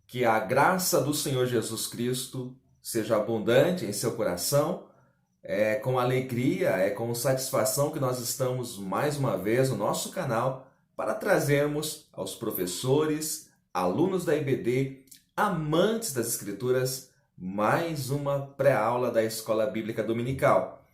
Que a graça do Senhor Jesus Cristo seja abundante em seu coração. É com alegria, é com satisfação que nós estamos mais uma vez no nosso canal para trazermos aos professores, alunos da IBD, amantes das Escrituras, mais uma pré-aula da Escola Bíblica Dominical.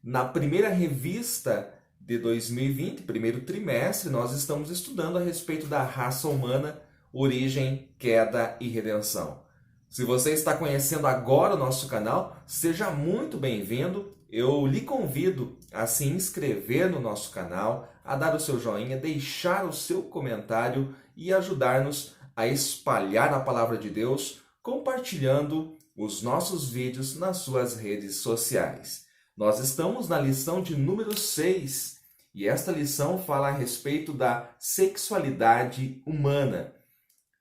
Na primeira revista de 2020, primeiro trimestre, nós estamos estudando a respeito da raça humana, origem, queda e redenção. Se você está conhecendo agora o nosso canal, seja muito bem-vindo. Eu lhe convido a se inscrever no nosso canal, a dar o seu joinha, deixar o seu comentário e ajudar-nos a espalhar a palavra de Deus, compartilhando os nossos vídeos nas suas redes sociais. Nós estamos na lição de número 6 e esta lição fala a respeito da sexualidade humana.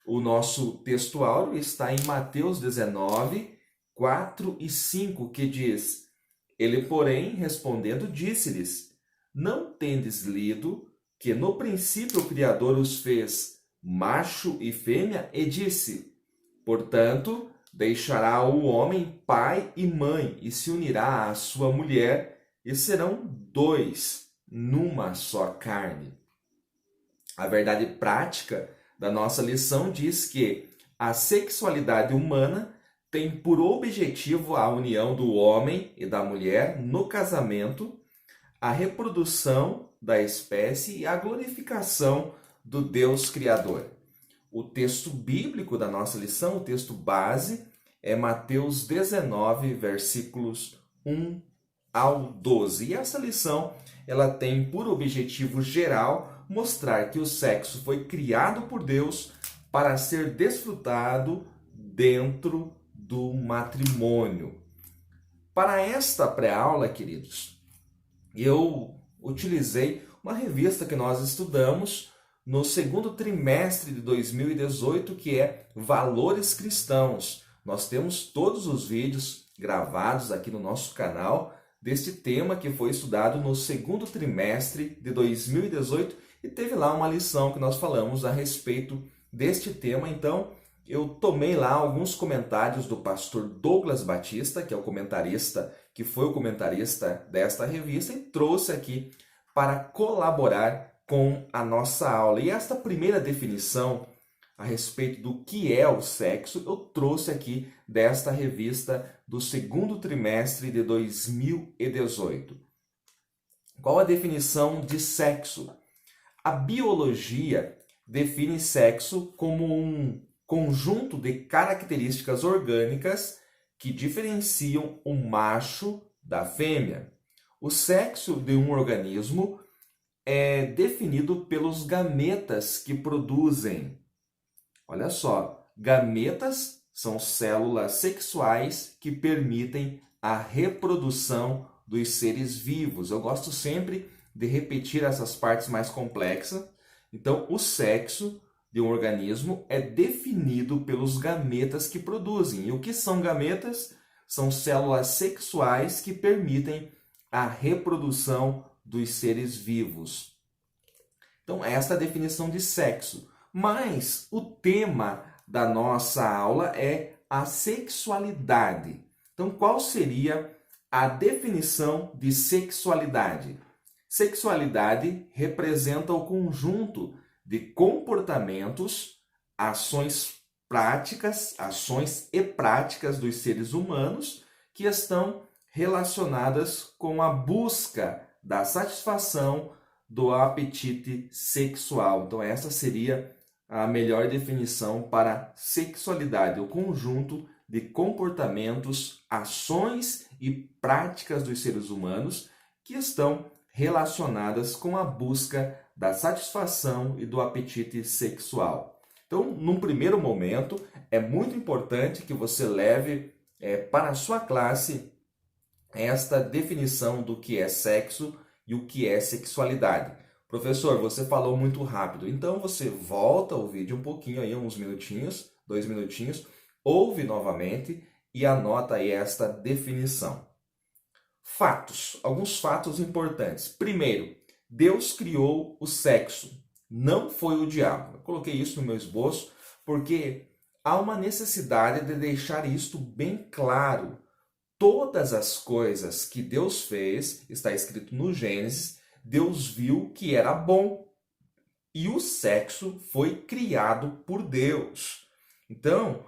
O nosso texto áureo está em Mateus 19, 4 e 5, que diz: Ele, porém, respondendo, disse-lhes: Não tendes lido que no princípio o Criador os fez macho e fêmea, e disse: Portanto, deixará o homem pai e mãe, e se unirá à sua mulher, e serão dois numa só carne. A verdade prática da nossa lição diz que a sexualidade humana tem por objetivo a união do homem e da mulher no casamento, a reprodução da espécie e a glorificação do Deus Criador. O texto bíblico da nossa lição, o texto base, é Mateus 19, versículos 1 ao 12. E essa lição ela tem por objetivo geral mostrar que o sexo foi criado por Deus para ser desfrutado dentro do matrimônio. Para esta pré-aula, queridos, eu utilizei uma revista que nós estudamos no segundo trimestre de 2018, que é Valores Cristãos. Nós temos todos os vídeos gravados aqui no nosso canal deste tema que foi estudado no segundo trimestre de 2018 e teve lá uma lição que nós falamos a respeito deste tema. Então, eu tomei lá alguns comentários do pastor Douglas Batista, que é o comentarista, que foi o comentarista desta revista, e trouxe aqui para colaborar com a nossa aula. E esta primeira definição a respeito do que é o sexo, eu trouxe aqui desta revista do segundo trimestre de 2018. Qual a definição de sexo? A biologia define sexo como um conjunto de características orgânicas que diferenciam o macho da fêmea. O sexo de um organismo é definido pelos gametas que produzem. Olha só, gametas são células sexuais que permitem a reprodução dos seres vivos. Eu gosto sempre de repetir essas partes mais complexas. Então, o sexo de um organismo é definido pelos gametas que produzem. E o que são gametas? São células sexuais que permitem a reprodução dos seres vivos. Então, esta é a definição de sexo. Mas o tema da nossa aula é a sexualidade. Então, qual seria a definição de sexualidade? Sexualidade representa o conjunto de comportamentos, ações e práticas dos seres humanos que estão relacionadas com a busca da satisfação do apetite sexual. Então, essa seria a melhor definição para sexualidade, o conjunto de comportamentos, ações e práticas dos seres humanos que estão relacionadas com a busca da satisfação e do apetite sexual. Então, num primeiro momento, é muito importante que você leve para a sua classe esta definição do que é sexo e o que é sexualidade. Professor, você falou muito rápido, então você volta o vídeo um pouquinho aí, uns minutinhos, 2 minutinhos, ouve novamente e anota aí esta definição. Fatos, alguns fatos importantes. Primeiro, Deus criou o sexo, não foi o diabo. Eu coloquei isso no meu esboço porque há uma necessidade de deixar isto bem claro. Todas as coisas que Deus fez, está escrito no Gênesis, Deus viu que era bom. E o sexo foi criado por Deus. Então,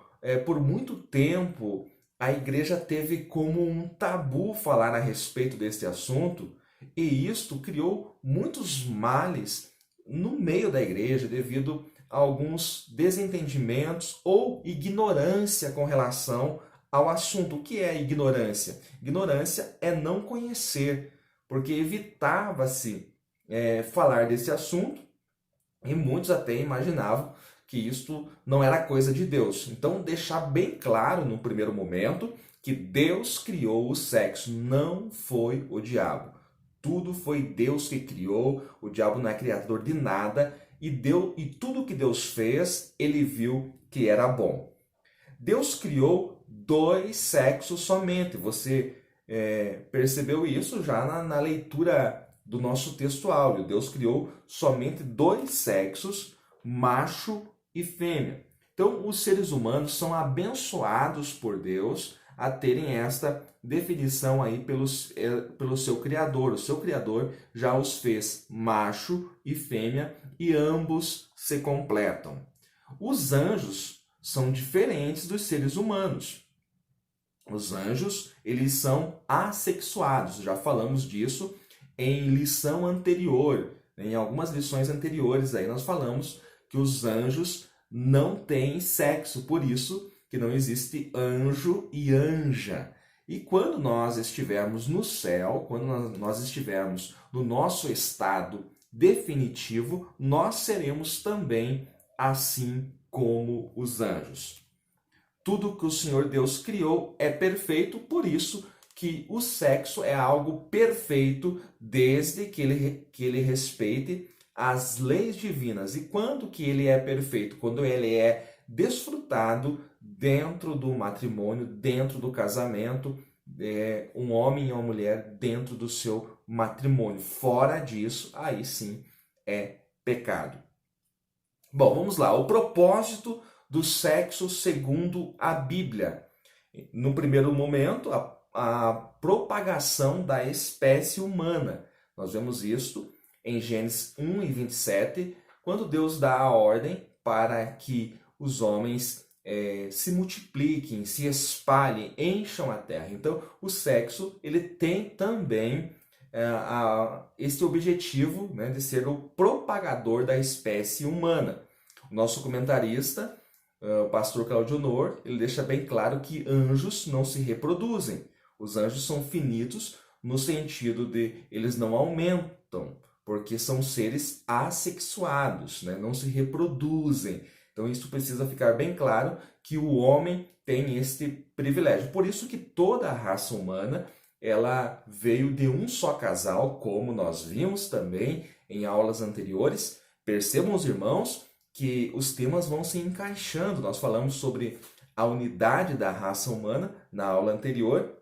por muito tempo, a igreja teve como um tabu falar a respeito deste assunto, e isto criou muitos males no meio da igreja devido a alguns desentendimentos ou ignorância com relação ao assunto. O que é ignorância? Ignorância é não conhecer, porque evitava-se falar desse assunto e muitos até imaginavam que isto não era coisa de Deus. Então, deixar bem claro no primeiro momento que Deus criou o sexo, não foi o diabo. Tudo foi Deus que criou, o diabo não é criador de nada, e tudo que Deus fez, ele viu que era bom. Deus criou 2 sexos somente. Você percebeu isso já na leitura do nosso texto áureo. Deus criou somente 2 sexos, macho e fêmea. Então, os seres humanos são abençoados por Deus a terem esta definição aí pelo seu Criador. O seu Criador já os fez macho e fêmea e ambos se completam. Os anjos são diferentes dos seres humanos. Os anjos, eles são assexuados. Já falamos disso em lição anterior. Em algumas lições anteriores aí nós falamos que os anjos não têm sexo, por isso que não existe anjo e anja. E quando nós estivermos no céu, quando nós estivermos no nosso estado definitivo, nós seremos também assim como os anjos. Tudo que o Senhor Deus criou é perfeito, por isso que o sexo é algo perfeito desde que ele respeite as leis divinas. E quando que ele é perfeito? Quando ele é desfrutado dentro do matrimônio, dentro do casamento, um homem e uma mulher dentro do seu matrimônio. Fora disso, aí sim é pecado. Bom, vamos lá. O propósito do sexo segundo a Bíblia. No primeiro momento, a propagação da espécie humana. Nós vemos isto em Gênesis 1 e 27, quando Deus dá a ordem para que os homens se multipliquem, se espalhem, encham a terra. Então, o sexo ele tem também esse objetivo, né, de ser o propagador da espécie humana. O nosso comentarista, o pastor Claudio Honor, ele deixa bem claro que anjos não se reproduzem. Os anjos são finitos no sentido de eles não aumentam, porque são seres assexuados, né? Não se reproduzem. Então isso precisa ficar bem claro que o homem tem este privilégio. Por isso que toda a raça humana ela veio de um só casal, como nós vimos também em aulas anteriores. Percebam os irmãos que os temas vão se encaixando. Nós falamos sobre a unidade da raça humana na aula anterior.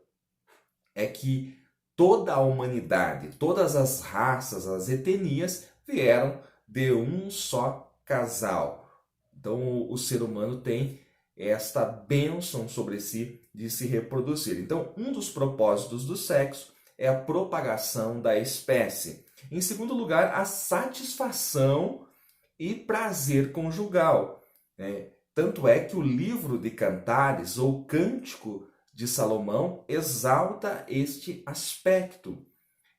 É que toda a humanidade, todas as raças, as etnias vieram de um só casal. Então o ser humano tem esta bênção sobre si de se reproduzir. Então, um dos propósitos do sexo é a propagação da espécie. Em segundo lugar, a satisfação e prazer conjugal. Tanto é que o livro de Cantares, ou Cântico de Salomão, exalta este aspecto.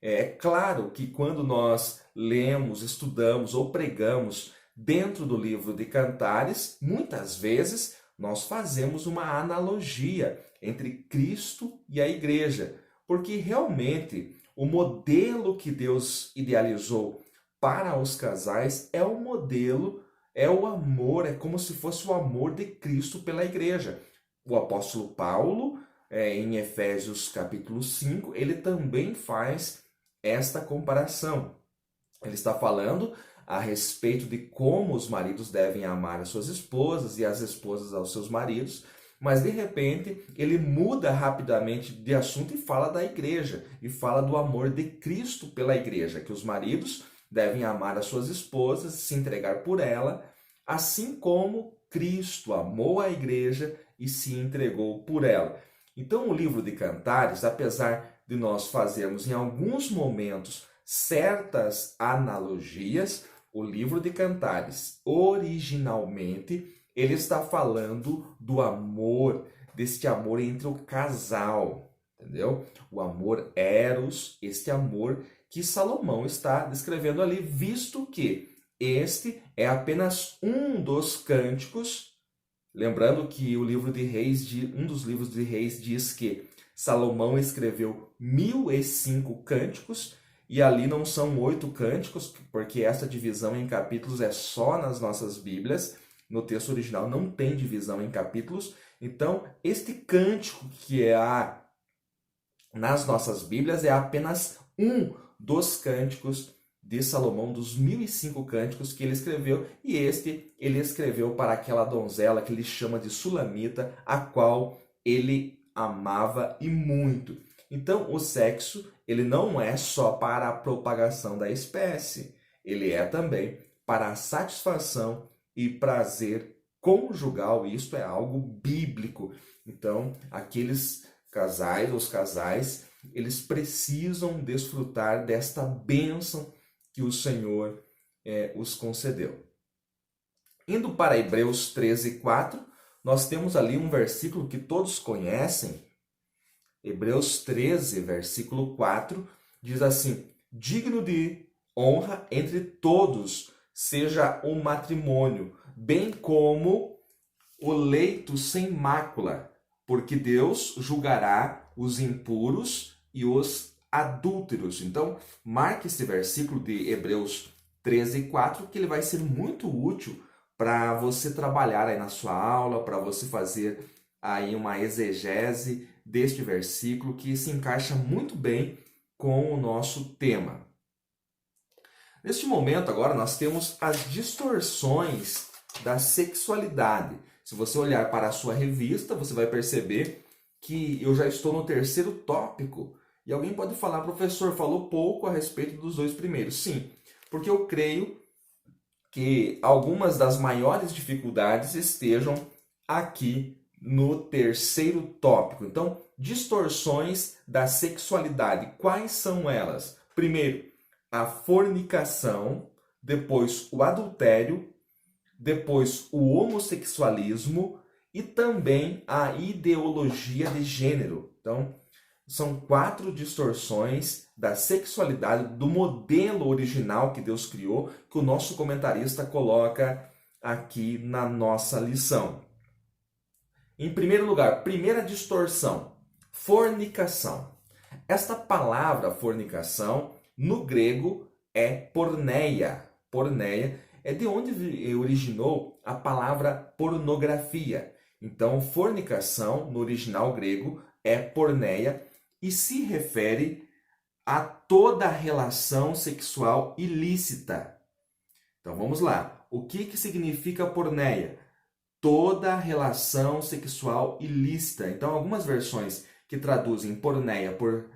É claro que quando nós lemos, estudamos ou pregamos dentro do livro de Cantares, muitas vezes nós fazemos uma analogia entre Cristo e a igreja, porque realmente o modelo que Deus idealizou para os casais é o modelo, é o amor, é como se fosse o amor de Cristo pela igreja. O apóstolo Paulo, em Efésios capítulo 5, ele também faz esta comparação. Ele está falando a respeito de como os maridos devem amar as suas esposas e as esposas aos seus maridos, mas de repente ele muda rapidamente de assunto e fala da igreja, e fala do amor de Cristo pela igreja, que os maridos devem amar as suas esposas, se entregar por ela, assim como Cristo amou a igreja e se entregou por ela. Então, o livro de Cantares, apesar de nós fazermos em alguns momentos certas analogias, o livro de Cantares, originalmente, ele está falando do amor, deste amor entre o casal, entendeu? O amor eros, este amor que Salomão está descrevendo ali, visto que este é apenas um dos cânticos. Lembrando que o livro de Reis, um dos livros de Reis diz que Salomão escreveu 1005 cânticos, e ali não são 8 cânticos, porque essa divisão em capítulos é só nas nossas Bíblias. No texto original não tem divisão em capítulos. Então, este cântico que nas nossas Bíblias é apenas um dos cânticos de Salomão, dos 1005 cânticos que ele escreveu, e ele escreveu para aquela donzela que ele chama de Sulamita, a qual ele amava e muito. Então, o sexo, ele não é só para a propagação da espécie, ele é também para a satisfação e prazer conjugal, e isto é algo bíblico. Então, aqueles casais, os casais, eles precisam desfrutar desta bênção que o Senhor os concedeu. Indo para Hebreus 13:4, nós temos ali um versículo que todos conhecem. Hebreus 13, versículo 4, diz assim: digno de honra entre todos seja o matrimônio, bem como o leito sem mácula, porque Deus julgará os impuros e os adúlteros. Então, marque esse versículo de Hebreus 13:4, que ele vai ser muito útil para você trabalhar aí na sua aula, para você fazer aí uma exegese deste versículo, que se encaixa muito bem com o nosso tema. Neste momento agora nós temos as distorções da sexualidade. Se você olhar para a sua revista, você vai perceber que eu já estou no terceiro tópico. E alguém pode falar: professor, falou pouco a respeito dos dois primeiros. Sim, porque eu creio que algumas das maiores dificuldades estejam aqui no terceiro tópico. Então, distorções da sexualidade. Quais são elas? Primeiro, a fornicação, depois o adultério, depois o homossexualismo e também a ideologia de gênero. Então, são 4 distorções da sexualidade, do modelo original que Deus criou, que o nosso comentarista coloca aqui na nossa lição. Em primeiro lugar, primeira distorção, fornicação. Esta palavra fornicação, no grego, é porneia. Porneia é de onde originou a palavra pornografia. Então, fornicação, no original grego, é porneia e se refere a toda relação sexual ilícita. Então, vamos lá. O que significa porneia? Toda relação sexual ilícita. Então, algumas versões que traduzem porneia por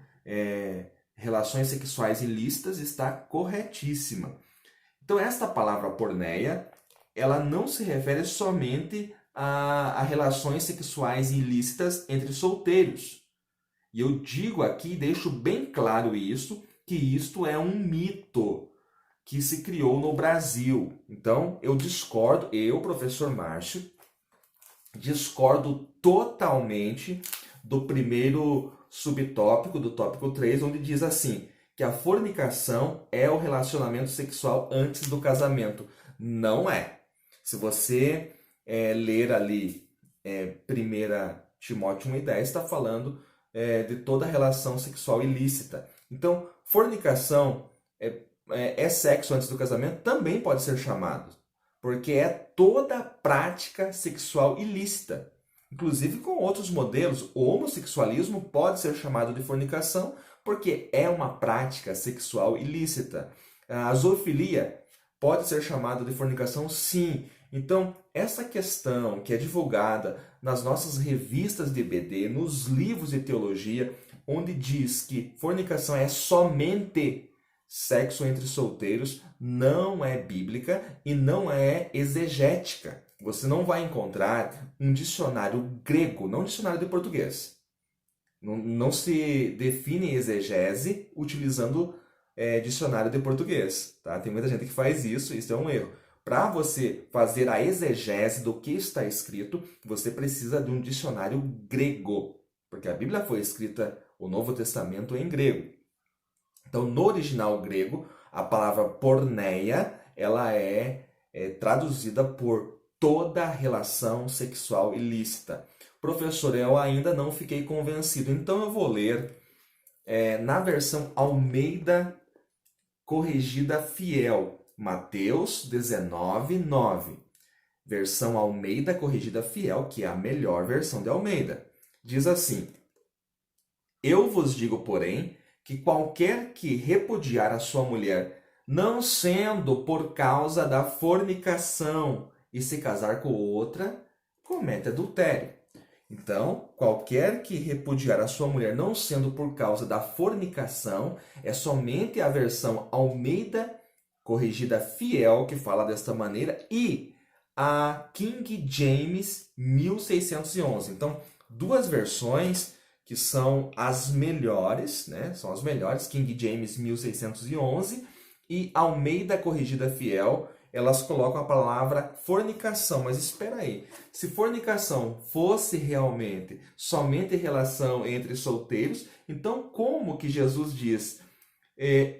relações sexuais ilícitas está corretíssima. Então, esta palavra porneia, ela não se refere somente a relações sexuais ilícitas entre solteiros. E eu digo aqui, deixo bem claro isso, que isto é um mito que se criou no Brasil. Então, eu discordo, professor Márcio, discordo totalmente do primeiro subtópico, do tópico 3, onde diz assim, que a fornicação é o relacionamento sexual antes do casamento. Não é. Se você ler ali 1 Timóteo 1:10, está falando de toda relação sexual ilícita. Então, fornicação é sexo antes do casamento? Também pode ser chamado, porque é toda prática sexual ilícita. Inclusive com outros modelos, o homossexualismo pode ser chamado de fornicação, porque é uma prática sexual ilícita. A zoofilia pode ser chamada de fornicação, sim. Então, essa questão que é divulgada nas nossas revistas de EBD, nos livros de teologia, onde diz que fornicação é somente sexo entre solteiros, não é bíblica e não é exegética. você não vai encontrar um dicionário grego, não um dicionário de português. Não se define exegese utilizando dicionário de português, tá? Tem muita gente que faz isso é um erro. Para você fazer a exegese do que está escrito, você precisa de um dicionário grego, porque a Bíblia foi escrita, o Novo Testamento, em grego. Então, no original grego, a palavra porneia, ela é traduzida por toda relação sexual ilícita. Professor, eu ainda não fiquei convencido, então eu vou ler na versão Almeida Corrigida Fiel, Mateus 19, 9. Versão Almeida Corrigida Fiel, que é a melhor versão de Almeida. Diz assim: Eu vos digo, porém, que qualquer que repudiar a sua mulher, não sendo por causa da fornicação, e se casar com outra, comete adultério. Então, qualquer que repudiar a sua mulher, não sendo por causa da fornicação, é somente a versão Almeida Corrigida Fiel que fala desta maneira, e a King James 1611. Então, duas versões que são as melhores, né? São as melhores, King James 1611 e Almeida Corrigida Fiel, elas colocam a palavra fornicação. Mas espera aí, se fornicação fosse realmente somente relação entre solteiros, então como que Jesus diz: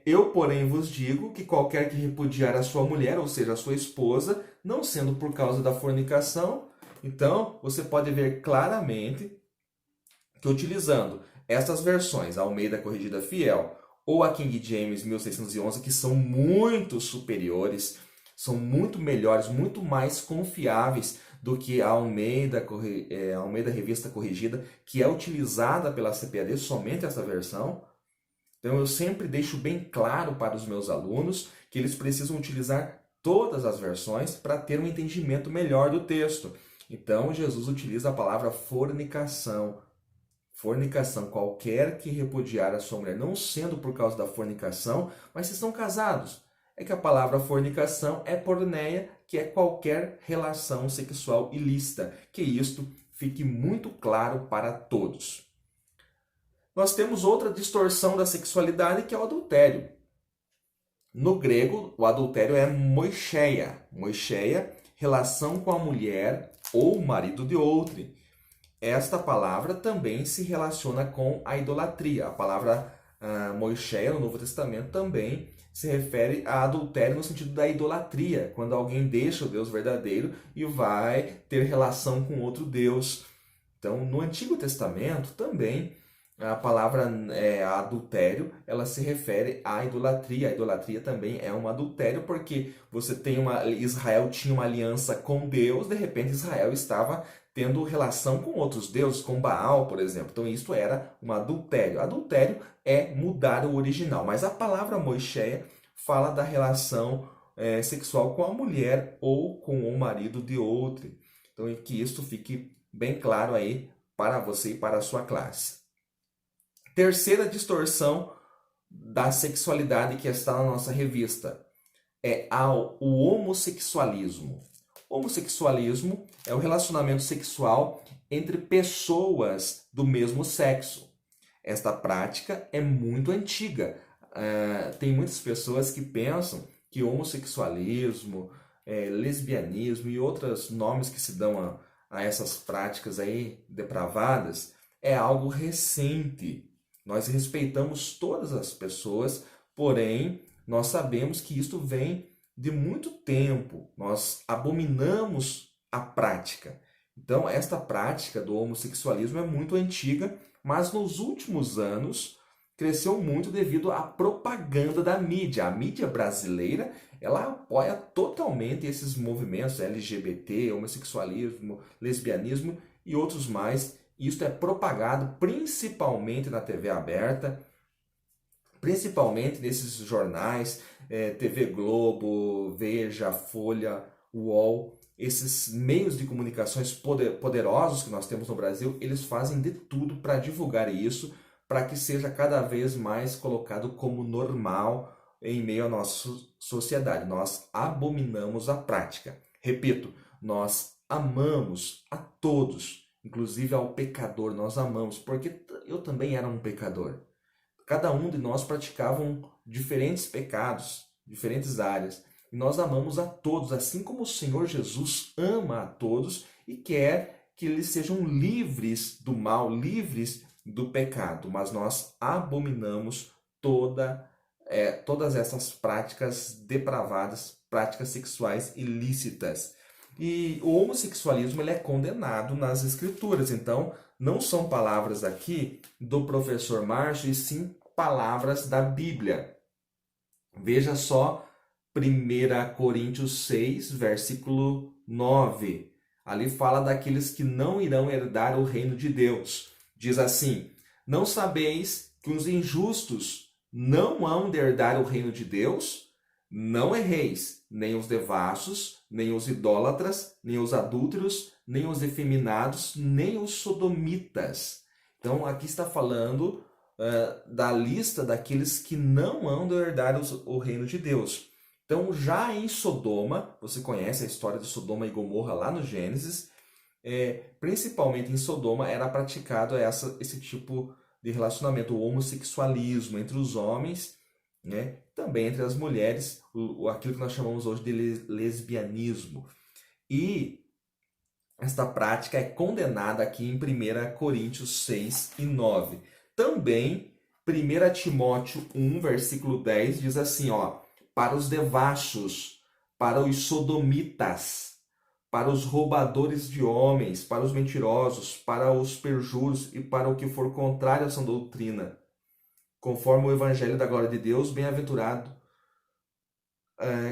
eu, porém, vos digo que qualquer que repudiar a sua mulher, ou seja, a sua esposa, não sendo por causa da fornicação, então você pode ver claramente que utilizando essas versões, a Almeida Corrigida Fiel ou a King James 1611, que são muito superiores, são muito melhores, muito mais confiáveis do que a Almeida Revista Corrigida, que é utilizada pela CPAD, somente essa versão. Então eu sempre deixo bem claro para os meus alunos que eles precisam utilizar todas as versões para ter um entendimento melhor do texto. Então Jesus utiliza a palavra fornicação. Fornicação, qualquer que repudiar a sua mulher, não sendo por causa da fornicação, mas se estão casados. É que a palavra fornicação é porneia, que é qualquer relação sexual ilícita. Que isto fique muito claro para todos. Nós temos outra distorção da sexualidade, que é o adultério. No grego, o adultério é moicheia. Moicheia, relação com a mulher ou o marido de outrem. Esta palavra também se relaciona com a idolatria. A palavra moicheia no Novo Testamento também se refere a adultério no sentido da idolatria, quando alguém deixa o Deus verdadeiro e vai ter relação com outro Deus. Então, no Antigo Testamento também a palavra adultério, ela se refere à idolatria. A idolatria também é um adultério, porque Israel tinha uma aliança com Deus, de repente Israel estava tendo relação com outros deuses, com Baal, por exemplo. Então isso era um adultério. Adultério é mudar o original, mas a palavra moicheia fala da relação sexual com a mulher ou com o marido de outrem. Então que isso fique bem claro aí para você e para a sua classe. Terceira distorção da sexualidade que está na nossa revista é o homossexualismo. O homossexualismo é o relacionamento sexual entre pessoas do mesmo sexo. Esta prática é muito antiga. Tem muitas pessoas que pensam que homossexualismo, lesbianismo e outros nomes que se dão a essas práticas aí depravadas é algo recente. Nós respeitamos todas as pessoas, porém, nós sabemos que isto vem de muito tempo. Nós abominamos a prática. Então, esta prática do homossexualismo é muito antiga, mas nos últimos anos cresceu muito devido à propaganda da mídia. A mídia brasileira, ela apoia totalmente esses movimentos LGBT, homossexualismo, lesbianismo e outros mais. Isso é propagado principalmente na TV aberta, principalmente nesses jornais, TV Globo, Veja, Folha, UOL. Esses meios de comunicações poderosos que nós temos no Brasil, eles fazem de tudo para divulgar isso, para que seja cada vez mais colocado como normal em meio à nossa sociedade. Nós abominamos a prática. Repito, nós amamos a todos, inclusive ao pecador, nós amamos, porque eu também era um pecador. Cada um de nós praticavam diferentes pecados, diferentes áreas. E nós amamos a todos, assim como o Senhor Jesus ama a todos e quer que eles sejam livres do mal, livres do pecado. Mas nós abominamos todas essas práticas depravadas, práticas sexuais ilícitas. E o homossexualismo ele é condenado nas Escrituras. Então, não são palavras aqui do professor Márcio, e sim palavras da Bíblia. Veja só 1 Coríntios 6, versículo 9. Ali fala daqueles que não irão herdar o reino de Deus. Diz assim: não sabeis que os injustos não hão de herdar o reino de Deus? Não erreis, nem os devassos, nem os idólatras, nem os adúlteros, nem os efeminados, nem os sodomitas. Então, aqui está falando da lista daqueles que não hão de herdar o reino de Deus. Então, já em Sodoma, você conhece a história de Sodoma e Gomorra lá no Gênesis, principalmente em Sodoma era praticado esse tipo de relacionamento, o homossexualismo entre os homens, né? Também entre as mulheres, aquilo que nós chamamos hoje de lesbianismo. E esta prática é condenada aqui em 1 Coríntios 6 e 9. Também, 1 Timóteo 1, versículo 10, diz assim, para os devassos, para os sodomitas, para os roubadores de homens, para os mentirosos, para os perjuros e para o que for contrário à sã doutrina, conforme o evangelho da glória de Deus, bem-aventurado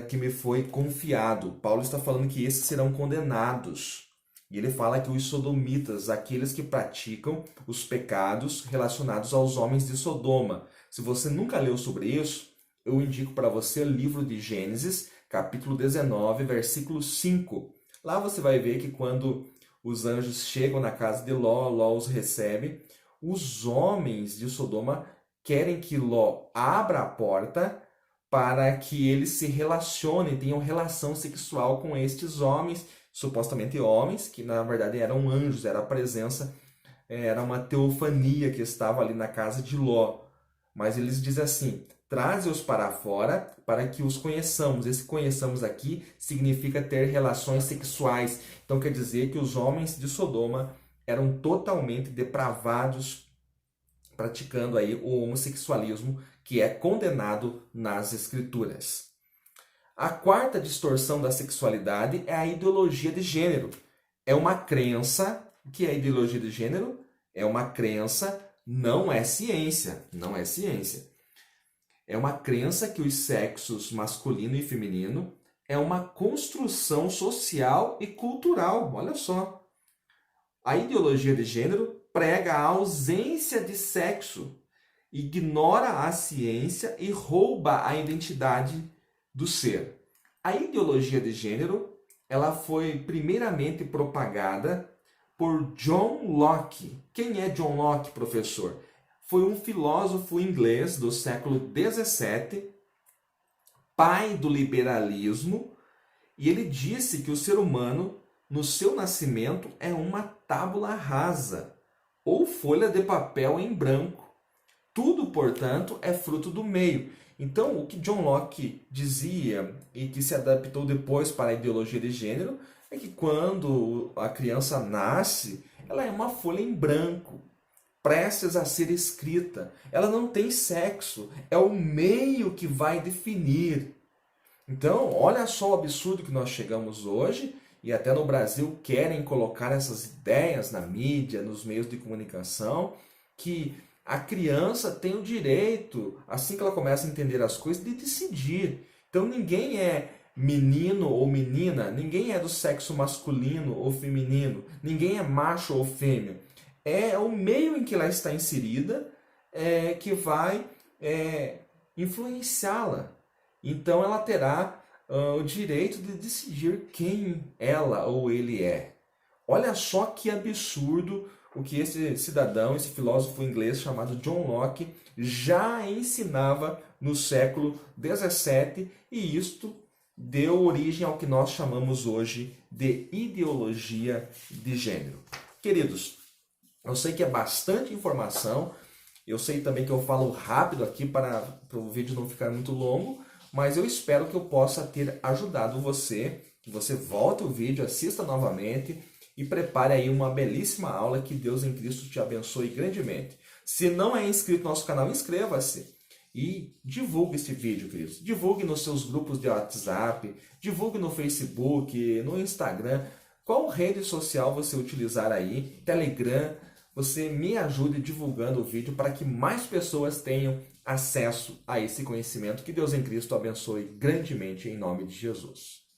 que me foi confiado. Paulo está falando que esses serão condenados. E ele fala que os sodomitas, aqueles que praticam os pecados relacionados aos homens de Sodoma. Se você nunca leu sobre isso, eu indico para você o livro de Gênesis, capítulo 19, versículo 5. Lá você vai ver que quando os anjos chegam na casa de Ló, Ló os recebe, os homens de Sodoma querem que Ló abra a porta para que eles se relacionem, tenham relação sexual com estes homens, supostamente homens, que na verdade eram anjos, era a presença, era uma teofania que estava ali na casa de Ló. Mas eles dizem assim, traze-os para fora para que os conheçamos. Esse conheçamos aqui significa ter relações sexuais. Então quer dizer que os homens de Sodoma eram totalmente depravados, praticando aí o homossexualismo, que é condenado nas Escrituras. A quarta distorção da sexualidade é a ideologia de gênero. É uma crença, o que é a ideologia de gênero? É uma crença, não é ciência, não é ciência. É uma crença que os sexos masculino e feminino é uma construção social e cultural. Olha só. A ideologia de gênero prega a ausência de sexo, ignora a ciência e rouba a identidade do ser. A ideologia de gênero, ela foi primeiramente propagada por John Locke. Quem é John Locke, professor? Foi um filósofo inglês do século XVII, pai do liberalismo, e ele disse que o ser humano, no seu nascimento, é uma tábula rasa, ou folha de papel em branco. Tudo, portanto, é fruto do meio. Então, o que John Locke dizia e que se adaptou depois para a ideologia de gênero é que quando a criança nasce, ela é uma folha em branco, prestes a ser escrita. Ela não tem sexo, é o meio que vai definir. Então, olha só o absurdo que nós chegamos hoje, e até no Brasil querem colocar essas ideias na mídia, nos meios de comunicação, que a criança tem o direito, assim que ela começa a entender as coisas, de decidir. Então ninguém é menino ou menina, ninguém é do sexo masculino ou feminino, ninguém é macho ou fêmea. É o meio em que ela está inserida que vai influenciá-la. Então ela terá o direito de decidir quem ela ou ele é. Olha só que absurdo o que esse cidadão, esse filósofo inglês chamado John Locke já ensinava no século XVII, e isto deu origem ao que nós chamamos hoje de ideologia de gênero. Queridos, eu sei que é bastante informação, eu sei também que eu falo rápido aqui para o vídeo não ficar muito longo, mas eu espero que eu possa ter ajudado você, que você volte o vídeo, assista novamente e prepare aí uma belíssima aula, que Deus em Cristo te abençoe grandemente. Se não é inscrito no nosso canal, inscreva-se e divulgue este vídeo, queridos. Divulgue nos seus grupos de WhatsApp, divulgue no Facebook, no Instagram. Qual rede social você utilizar aí, Telegram, você me ajude divulgando o vídeo para que mais pessoas tenham acesso a esse conhecimento. Que Deus em Cristo abençoe grandemente em nome de Jesus.